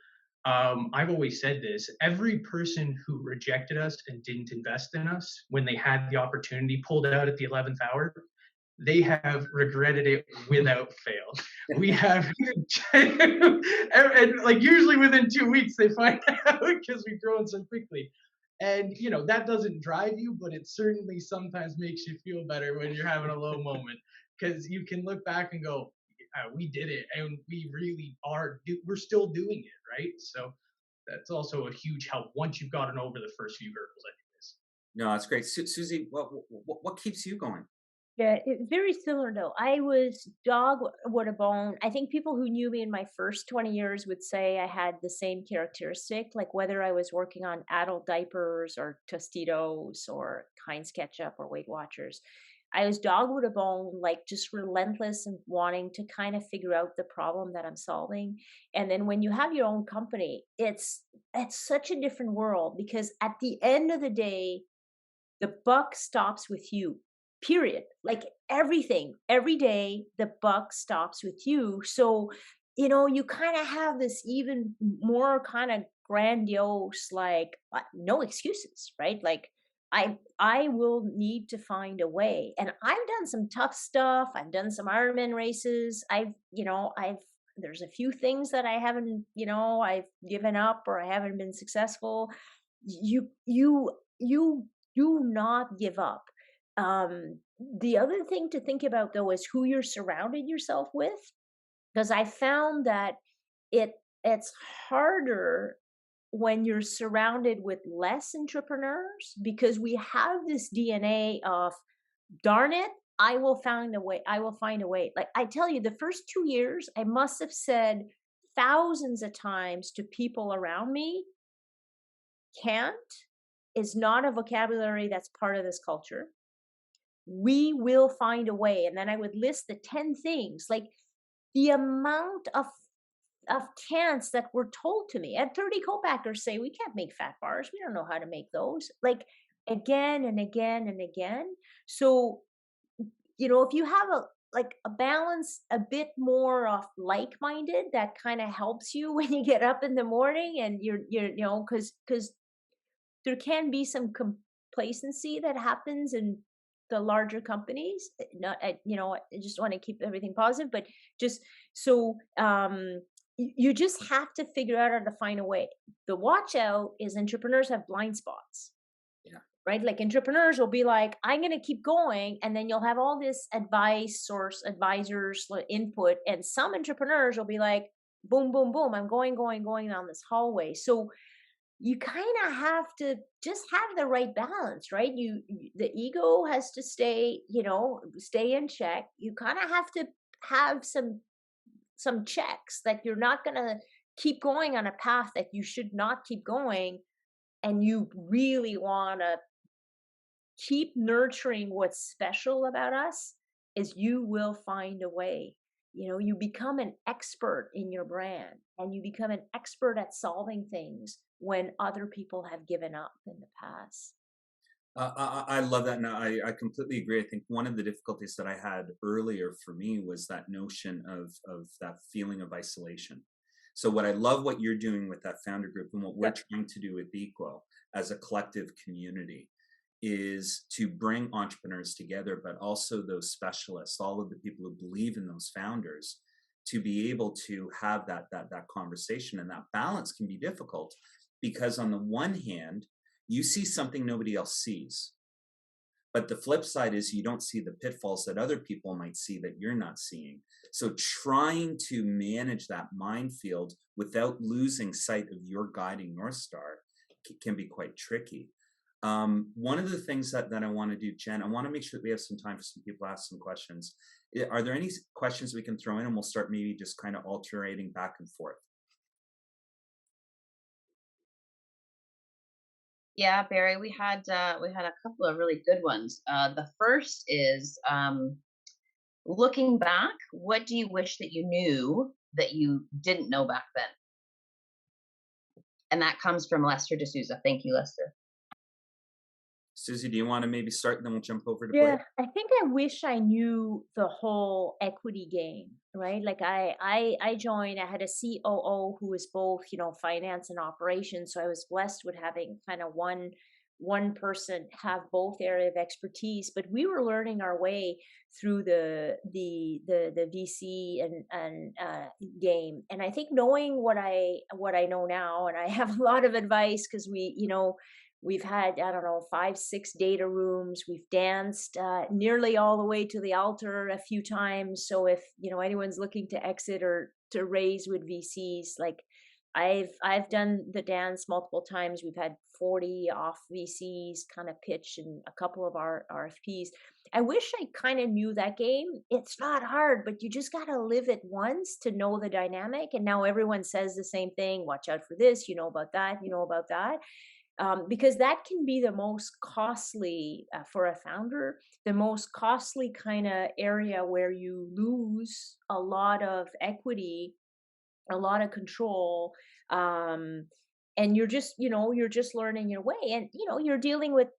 I've always said this, every person who rejected us and didn't invest in us when they had the opportunity, pulled out at the 11th hour, they have regretted it without fail. We have, and like usually within 2 weeks they find out, because we've grown so quickly. And that doesn't drive you, but it certainly sometimes makes you feel better when you're having a low moment, because you can look back and go, we did it, and we really we're still doing it, right? So that's also a huge help once you've gotten over the first few hurdles, anyways. No, that's great. Suzie, what keeps you going? Yeah, very similar though. I was dog with a bone. I think people who knew me in my first 20 years would say I had the same characteristic, like whether I was working on adult diapers or Tostitos or Heinz ketchup or Weight Watchers. I was dog with a bone, like just relentless and wanting to kind of figure out the problem that I'm solving. And then when you have your own company, it's such a different world, because at the end of the day, the buck stops with you. period. Like everything, every day, the buck stops with you. So, you kind of have this even more kind of grandiose, like no excuses, right? Like I will need to find a way. And I've done some tough stuff. I've done some Ironman races. I've there's a few things that I haven't, I've given up or I haven't been successful. You do not give up. The other thing to think about though is who you're surrounded yourself with, because I found that it it's harder when you're surrounded with less entrepreneurs, because we have this DNA of, darn it, I will find a way. Like I tell you, the first 2 years I must have said thousands of times to people around me, can't is not a vocabulary that's part of this culture. We will find a way. And then I would list the 10 things, like the amount of can'ts that were told to me. At 30 co-packers say, we can't make fat bars. We don't know how to make those. Like again and again and again. So, if you have a balance a bit more of like-minded, that kind of helps you when you get up in the morning, and because there can be some complacency that happens in the larger companies. Not, I just want to keep everything positive, but just so you just have to figure out how to find a way. The watch out is entrepreneurs have blind spots. Yeah. Right? Like entrepreneurs will be like, I'm going to keep going. And then you'll have all this advice, source, advisors, input. And some entrepreneurs will be like, boom, boom, boom. I'm going down this hallway. So you kind of have to just have the right balance, right? The ego has to stay in check. You kind of have to have some checks that you're not going to keep going on a path that you should not keep going. And you really want to keep nurturing what's special about us, is you will find a way. You become an expert in your brand, and you become an expert at solving things when other people have given up in the past. I love that. Now, I completely agree. I think one of the difficulties that I had earlier for me was that notion of that feeling of isolation. So what I love what you're doing with that founder group, and what we're Yep. trying to do with eQuo as a collective community, is to bring entrepreneurs together, but also those specialists, all of the people who believe in those founders, to be able to have that conversation. And that balance can be difficult, because on the one hand, you see something nobody else sees, but the flip side is you don't see the pitfalls that other people might see that you're not seeing. So trying to manage that minefield without losing sight of your guiding North Star can be quite tricky. One of the things that I want to do, Jen, I want to make sure that we have some time for some people to ask some questions. Are there any questions we can throw in, and we'll start maybe just kind of alternating back and forth? Yeah, Barry, we had a couple of really good ones. The first is, looking back, what do you wish that you knew that you didn't know back then? And that comes from Lester D'Souza. Thank you, Lester. Suzie, do you want to maybe start, and then we'll jump over to Yeah, Blake? I think I wish I knew the whole equity game, right? Like I joined, I had a COO who was both, finance and operations. So I was blessed with having kind of one person have both area of expertise, but we were learning our way through the VC and game. And I think knowing what I know now, and I have a lot of advice, because we've had, I don't know, 5, 6 data rooms. We've danced nearly all the way to the altar a few times. So if, anyone's looking to exit or to raise with VCs, like I've done the dance multiple times. We've had 40 off VCs kind of pitch in a couple of our RFPs. I wish I kind of knew that game. It's not hard, but you just got to live it once to know the dynamic. And now everyone says the same thing. Watch out for this, about that, about that. Because that can be the most costly for a founder, the most costly kind of area where you lose a lot of equity, a lot of control, and you're just learning your way, and you're dealing with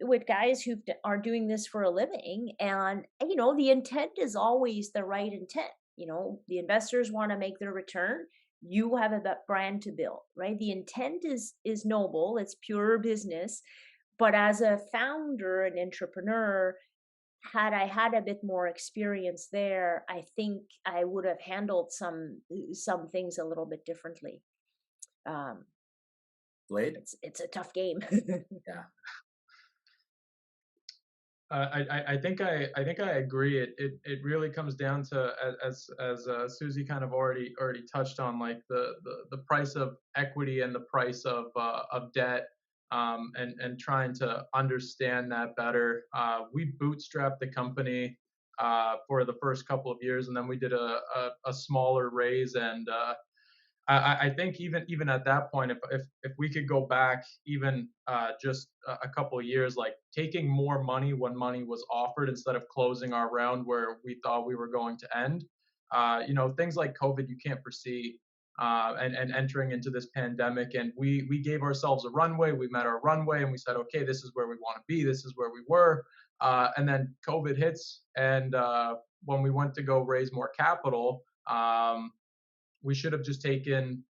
with guys who are doing this for a living, and the intent is always the right intent. The investors want to make their return. You have a brand to build, right? The intent is noble. It's pure business. But as a founder and entrepreneur, had I had a bit more experience there, I think I would have handled some things a little bit differently. Um, Blade? it's a tough game. Yeah. I think I agree. It really comes down to, as Suzie kind of already touched on, like the price of equity and the price of debt, and trying to understand that better. We bootstrapped the company for the first couple of years, and then we did a smaller raise, and I think even at that point, if we could go back even just a couple of years, like taking more money when money was offered instead of closing our round where we thought we were going to end. Things like COVID you can't foresee, and entering into this pandemic, and we gave ourselves a runway. We met our runway, and we said, okay, this is where we want to be. This is where we were, and then COVID hits, and when we went to go raise more capital. We should have just taken,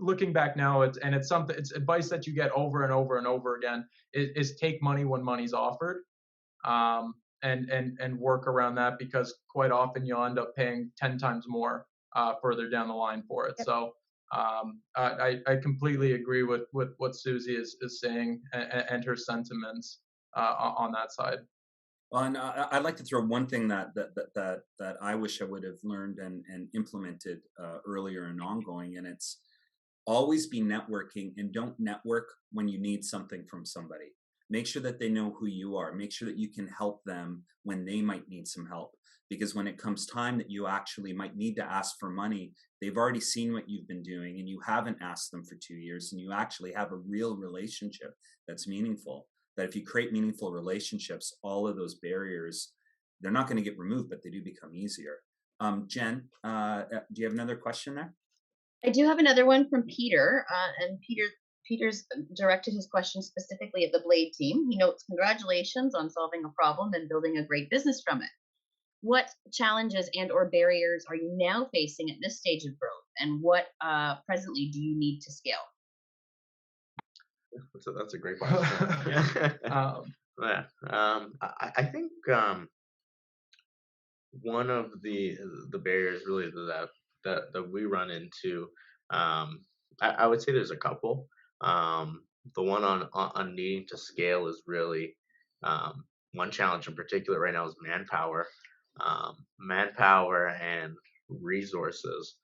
looking back now, it's advice that you get over and over and over again, is take money when money's offered, and work around that, because quite often you'll end up paying 10 times more further down the line for it. Yep. So I completely agree with what Suzie is saying, and her sentiments on that side. And I'd like to throw one thing that I wish I would have learned and implemented earlier and ongoing, and it's always be networking, and don't network when you need something from somebody. Make sure that they know who you are. Make sure that you can help them when they might need some help. Because when it comes time that you actually might need to ask for money, they've already seen what you've been doing, and you haven't asked them for 2 years, and you actually have a real relationship that's meaningful. That if you create meaningful relationships, all of those barriers, they're not going to get removed, but they do become easier. Jen, do you have another question there? I do have another one from Peter, and Peter's directed his question specifically at the Blade team. He notes, congratulations on solving a problem and building a great business from it. What challenges and or barriers are you now facing at this stage of growth, and what presently do you need to scale? That's a great question. Yeah. I think one of the barriers really that we run into, I would say there's a couple. The one on needing to scale is really one challenge in particular right now is manpower and resources.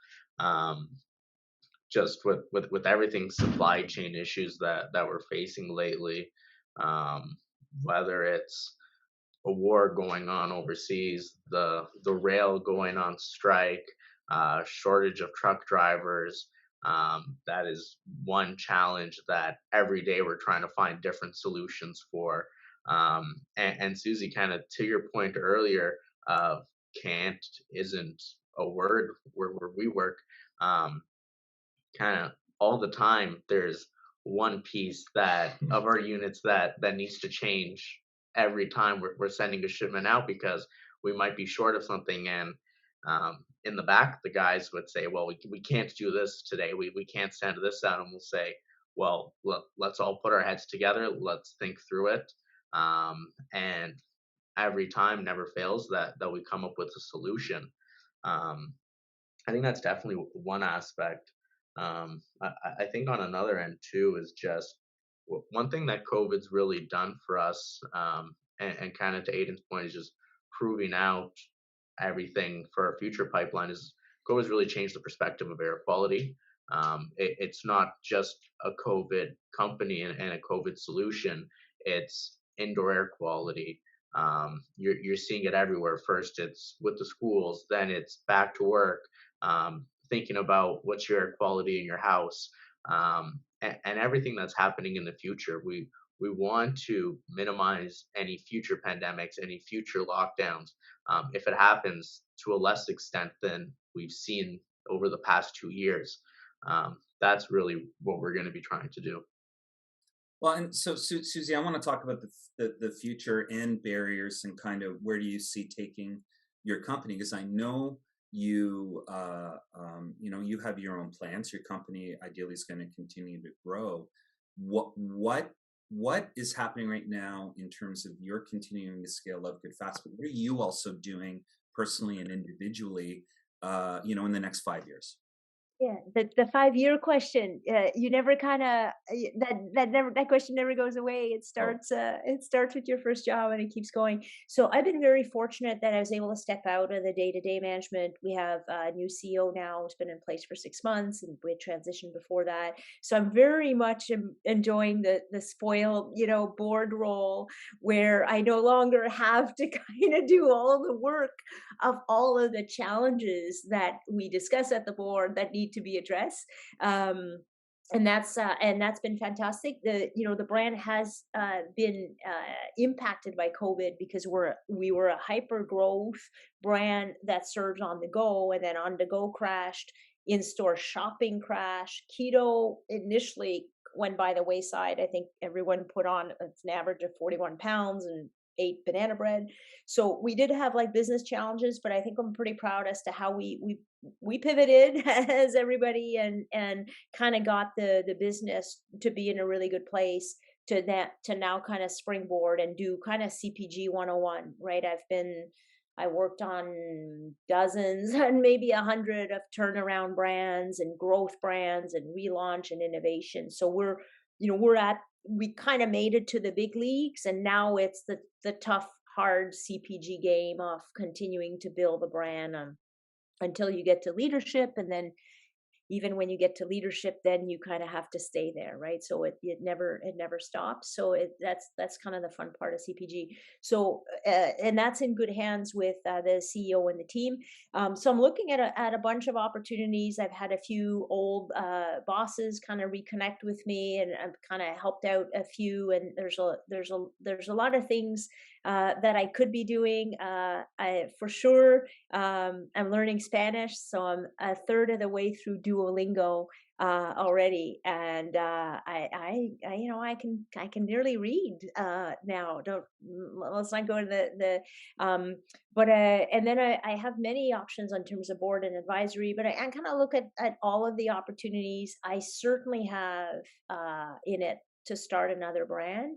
Just with everything supply chain issues that we're facing lately, whether it's a war going on overseas, the rail going on strike, shortage of truck drivers. That is one challenge that every day we're trying to find different solutions for. And Suzie, kind of to your point earlier, can't isn't a word where we work. Kind of all the time there's one piece that of our units that needs to change every time we're sending a shipment out, because we might be short of something, and in the back the guys would say, well, we can't do this today, we can't send this out, and we'll say, well, let's all put our heads together, let's think through it, and every time never fails that we come up with a solution. I think that's definitely one aspect. I think on another end too is just one thing that COVID's really done for us, and kind of to Aedan's point, is just proving out everything for our future pipeline. Is COVID's really changed the perspective of air quality. It's not just a COVID company and a COVID solution. It's indoor air quality. You're seeing it everywhere. First, it's with the schools, then it's back to work. Thinking about what's your air quality in your house, and everything that's happening in the future. We want to minimize any future pandemics, any future lockdowns, if it happens to a less extent than we've seen over the past 2 years. That's really what we're going to be trying to do. Well, and so Susie, I want to talk about the future and barriers and kind of where do you see taking your company? Because I know you you know, you have your own plans. Your company ideally is going to continue to grow. What is happening right now in terms of your continuing to scale Love Good Fast? But what are you also doing personally and individually, you know, in the next 5 years? Yeah, the 5-year question, you never kind of that question never goes away. Oh, It starts with your first job and it keeps going. So I've been very fortunate that I was able to step out of the day-to-day management. We have a new CEO now who's been in place for 6 months, and we had transitioned before that. So I'm very much enjoying the spoiled, board role, where I no longer have to kind of do all the work of all of the challenges that we discuss at the board that need to be addressed. Um, and that's been fantastic. The brand has been impacted by COVID because we were a hyper growth brand that serves on the go, and then on the go crashed, in store shopping crashed, keto initially went by the wayside. I think everyone put on an average of 41 pounds and ate banana bread. So we did have like business challenges, but I think I'm pretty proud as to how we pivoted as everybody, and kind of got the business to be in a really good place to now kind of springboard and do kind of CPG 101, right? I worked on dozens and maybe 100 of turnaround brands and growth brands and relaunch and innovation. So we kind of made it to the big leagues, and now it's the tough, hard CPG game of continuing to build a brand, until you get to leadership. And then even when you get to leadership, then you kind of have to stay there, right? So it never stops. So that's kind of the fun part of CPG. So and that's in good hands with the CEO and the team. So I'm looking at a bunch of opportunities. I've had a few old bosses kind of reconnect with me, and I've kind of helped out a few. And there's a lot of things that I could be doing. For sure, I'm learning Spanish, so I'm a third of the way through Duolingo already, and I can nearly read now. Don't Let's not go to the but and then I have many options in terms of board and advisory, but I kind of look at all of the opportunities. I certainly have in it to start another brand.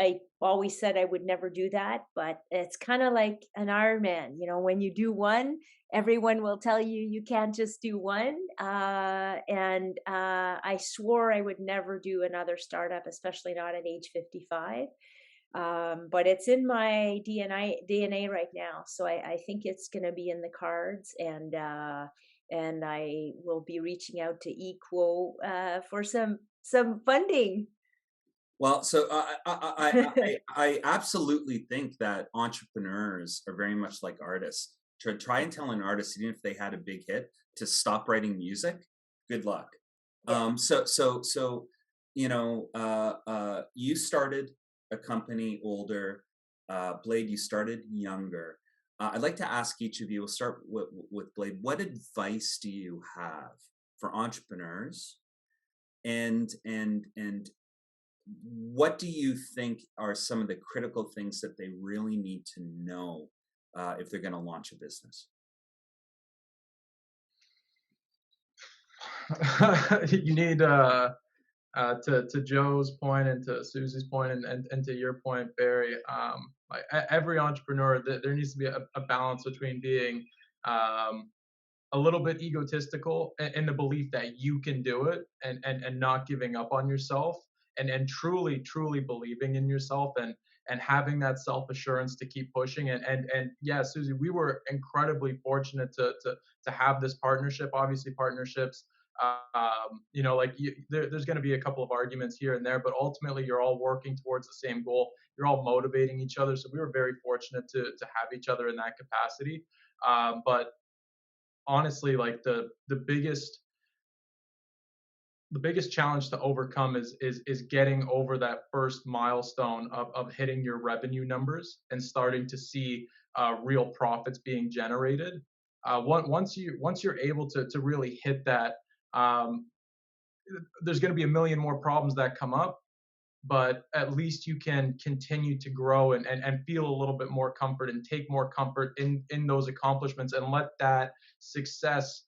I always said I would never do that, but it's kind of like an Ironman. When you do one, everyone will tell you you can't just do one. And I swore I would never do another startup, especially not at age 55. But it's in my DNA right now, so I think it's going to be in the cards, and I will be reaching out to eQuo for some funding. well, so I absolutely think that entrepreneurs are very much like artists. To try and tell an artist, even if they had a big hit, to stop writing music, good luck. Yeah. So you started a company older. Blade, you started younger. I'd like to ask each of you. We'll start with Blade. What advice do you have for entrepreneurs, and what do you think are some of the critical things that they really need to know if they're going to launch a business? You need to Joe's point and to Susie's point, and to your point, Barry. Like every entrepreneur, there needs to be a balance between being a little bit egotistical in the belief that you can do it, and not giving up on yourself, and truly believing in yourself, and having that self assurance to keep pushing. And yeah, Susie, we were incredibly fortunate to have this partnership. Obviously, partnerships, there's going to be a couple of arguments here and there, but ultimately you're all working towards the same goal. You're all motivating each other. So we were very fortunate to have each other in that capacity. But honestly, like the biggest challenge to overcome is getting over that first milestone of hitting your revenue numbers and starting to see real profits being generated. Once you're able to really hit that, there's going to be a million more problems that come up, but at least you can continue to grow and feel a little bit more comfort and take more comfort in those accomplishments, and let that success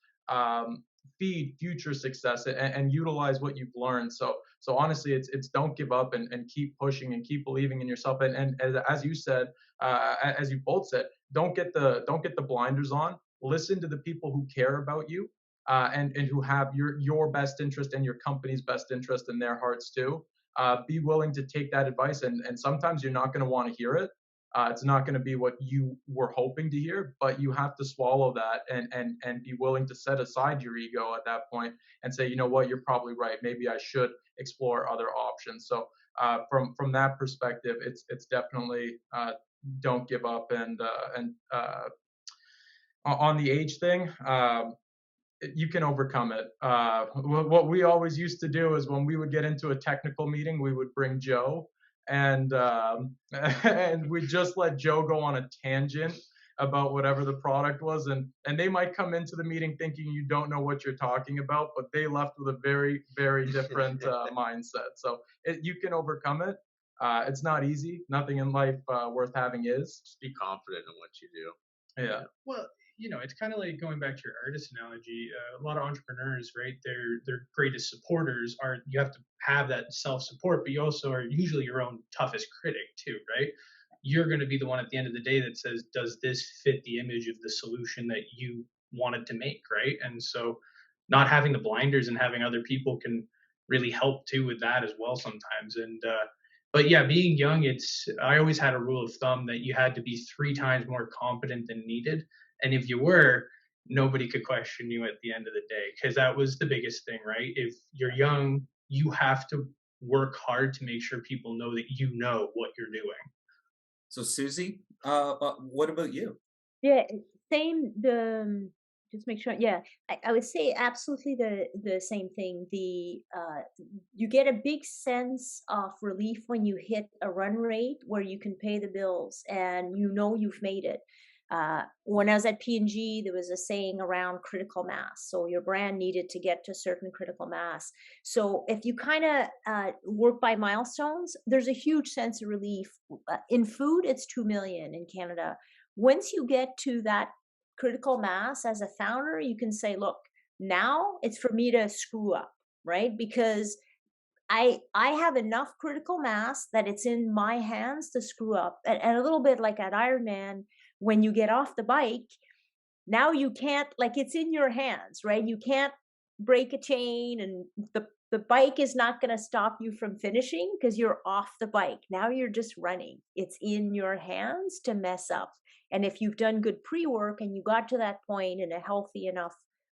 feed future success, and utilize what you've learned. So honestly, it's don't give up, and keep pushing and keep believing in yourself. And as you said, as you both said, don't get the blinders on. Listen to the people who care about you, and who have your best interest and your company's best interest in their hearts too. Be willing to take that advice, and sometimes you're not going to want to hear it. It's not going to be what you were hoping to hear, but you have to swallow that, and be willing to set aside your ego at that point and say, you know what, you're probably right. Maybe I should explore other options. So from that perspective, it's definitely don't give up. And on the age thing, you can overcome it. What we always used to do is, when we would get into a technical meeting, we would bring Joe, and and we just let Joe go on a tangent about whatever the product was, and they might come into the meeting thinking you don't know what you're talking about, but they left with a very, very different mindset. So you can overcome it. It's not easy. Nothing in life worth having is. Just be confident in what you do. Yeah. Well, it's kind of like going back to your artist analogy. A lot of entrepreneurs, right? Their greatest supporters are, you have to have that self-support, but you also are usually your own toughest critic too, right? You're going to be the one at the end of the day that says, does this fit the image of the solution that you wanted to make, right? And so not having the blinders and having other people can really help too with that as well sometimes. And but yeah, being young, I always had a rule of thumb that you had to be 3 times more competent than needed. And if you were, nobody could question you at the end of the day, because that was the biggest thing, right? If you're young, you have to work hard to make sure people know that you know what you're doing. So Suzie, what about you? Yeah, same. Just make sure. Yeah, I would say absolutely the same thing. You get a big sense of relief when you hit a run rate where you can pay the bills and you've made it. When I was at P&G, there was a saying around critical mass. So your brand needed to get to a certain critical mass. So if you kind of work by milestones, there's a huge sense of relief. In food, it's 2 million in Canada. Once you get to that critical mass as a founder, you can say, look, now it's for me to screw up, right? Because I have enough critical mass that it's in my hands to screw up. And a little bit like at Ironman, when you get off the bike, now you can't, like, it's in your hands, right? You can't break a chain, and the bike is not going to stop you from finishing because you're off the bike. Now you're just running. It's in your hands to mess up. And if you've done good pre-work and you got to that point in a healthy enough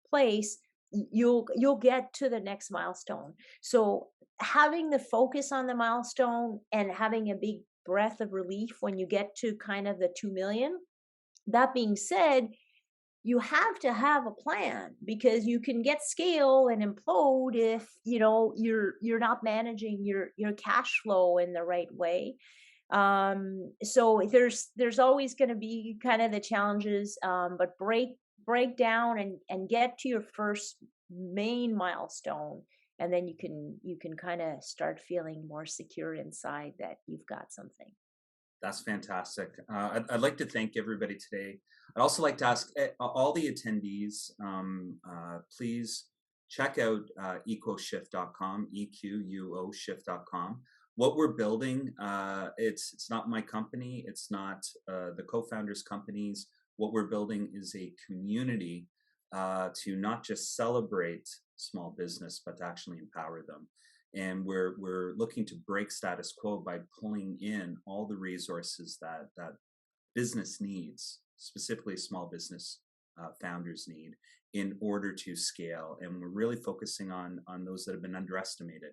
place, you'll get to the next milestone. So having the focus on the milestone and having a big breath of relief when you get to kind of the 2 million. That being said, you have to have a plan, because you can get scale and implode if you're not managing your cash flow in the right way. So there's always going to be kind of the challenges, but break down and get to your first main milestone, and then you can kind of start feeling more secure inside that you've got something. That's fantastic. I'd like to thank everybody today. I'd also like to ask all the attendees, please check out eQuoshift.com, EQUO shift.com. What we're building, it's not my company, it's not the co-founders' companies. What we're building is a community to not just celebrate small business, but to actually empower them. And we're looking to break status quo by pulling in all the resources that business needs, specifically small business founders need, in order to scale. And we're really focusing on those that have been underestimated.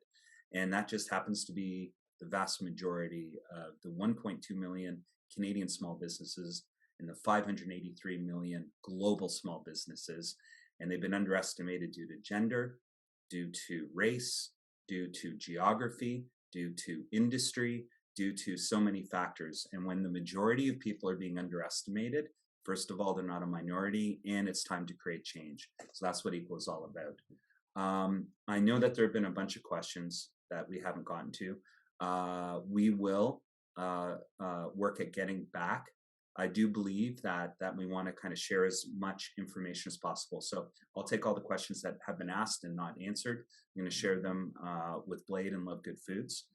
And that just happens to be the vast majority of the 1.2 million Canadian small businesses and the 583 million global small businesses. And they've been underestimated due to gender, due to race, due to geography, due to industry, due to so many factors. And when the majority of people are being underestimated, first of all, they're not a minority, and it's time to create change. So that's what eQuo is all about. I know that there have been a bunch of questions that we haven't gotten to. We will work at getting back. I do believe that we want to kind of share as much information as possible. So I'll take all the questions that have been asked and not answered. I'm going to share them with Blade and Love Good Foods.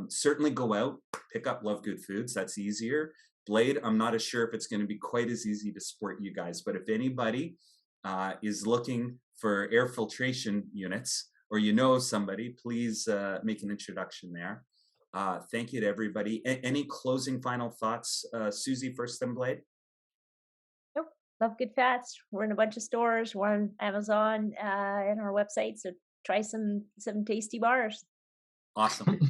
Certainly go out, pick up Love Good Foods. That's easier. Blade, I'm not as sure if it's going to be quite as easy to support you guys, but if anybody is looking for air filtration units, or you know somebody, please make an introduction there. Thank you to everybody. Any closing final thoughts? Suzie, first, then Blade? Nope. Love Good Fats. We're in a bunch of stores. We're on Amazon and our website. So try some tasty bars. Awesome.